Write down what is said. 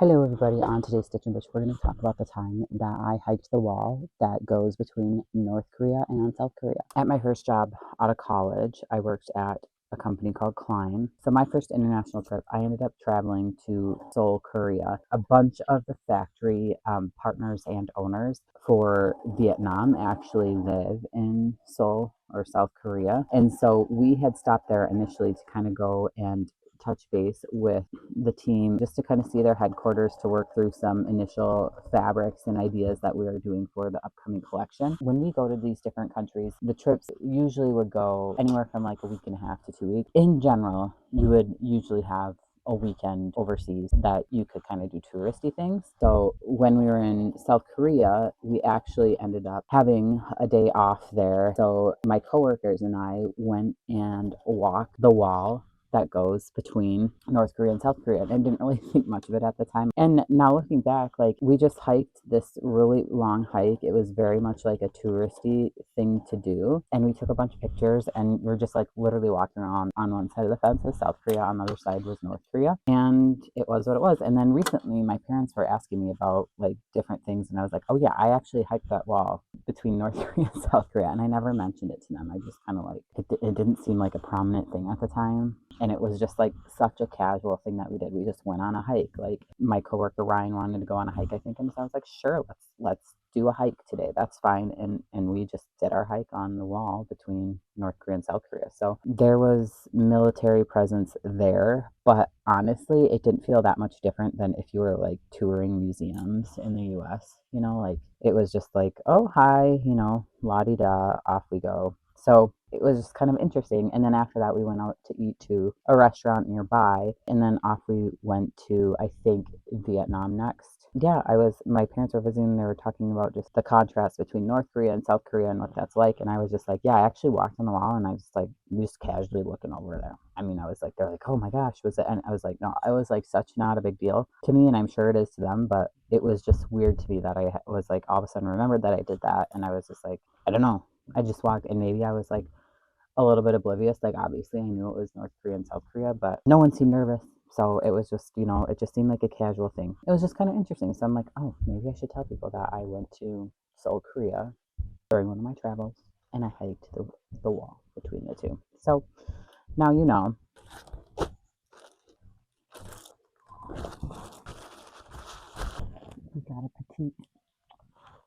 Hello, everybody. On today's Stitch and Bitch, we're going to talk about the time that I hiked the wall that goes between North Korea and South Korea. At my first job out of college, I worked at a company called Climb. So my first international trip, I ended up traveling to Seoul, Korea. A bunch of the factory partners and owners for Vietnam actually live in Seoul or South Korea. And so we had stopped there initially to kind of go and touch base with the team just to kind of see their headquarters to work through some initial fabrics and ideas that we are doing for the upcoming collection. When we go to these different countries, the trips usually would go anywhere from like a week and a half to 2 weeks. In general, you would usually have a weekend overseas that you could kind of do touristy things. So when we were in South Korea, we actually ended up having a day off there. So my coworkers and I went and walked the wall that goes between North Korea and South Korea. And I didn't really think much of it at the time. And now looking back, like we just hiked this really long hike. It was very much like a touristy thing to do. And we took a bunch of pictures and we're just like literally walking around. On one side of the fence was South Korea, on the other side was North Korea. And it was what it was. And then recently my parents were asking me about like different things. And I was like, oh yeah, I actually hiked that wall between North Korea and South Korea. And I never mentioned it to them. I just kind of like, it didn't seem like a prominent thing at the time. And it was just like such a casual thing that we did. We just went on a hike. Like my coworker Ryan wanted to go on a hike, I think, and so I was like, sure, let's do a hike today. That's fine. And we just did our hike on the wall between North Korea and South Korea. So there was military presence there, but honestly, it didn't feel that much different than if you were like touring museums in the US. Like it was just like, oh hi, la di da, off we go. So it was just kind of interesting. And then after that, we went out to eat to a restaurant nearby. And then off we went to, I think, Vietnam next. Yeah, my parents were visiting. They were talking about just the contrast between North Korea and South Korea and what that's like. And I was just like, yeah, I actually walked on the wall and I was like, just casually looking over there. I mean, I was like, they're like, oh my gosh, was it? And I was like, no, I was like, such not a big deal to me. And I'm sure it is to them, but it was just weird to me that I was like, all of a sudden remembered that I did that. And I was just like, I don't know. I just walked and maybe I was like, a little bit oblivious. Like, obviously, I knew it was North Korea and South Korea, but no one seemed nervous. So it was just, it just seemed like a casual thing. It was just kind of interesting. So I'm like, oh, maybe I should tell people that I went to Seoul, Korea during one of my travels and I hiked the wall between the two. So now you know. We got a petite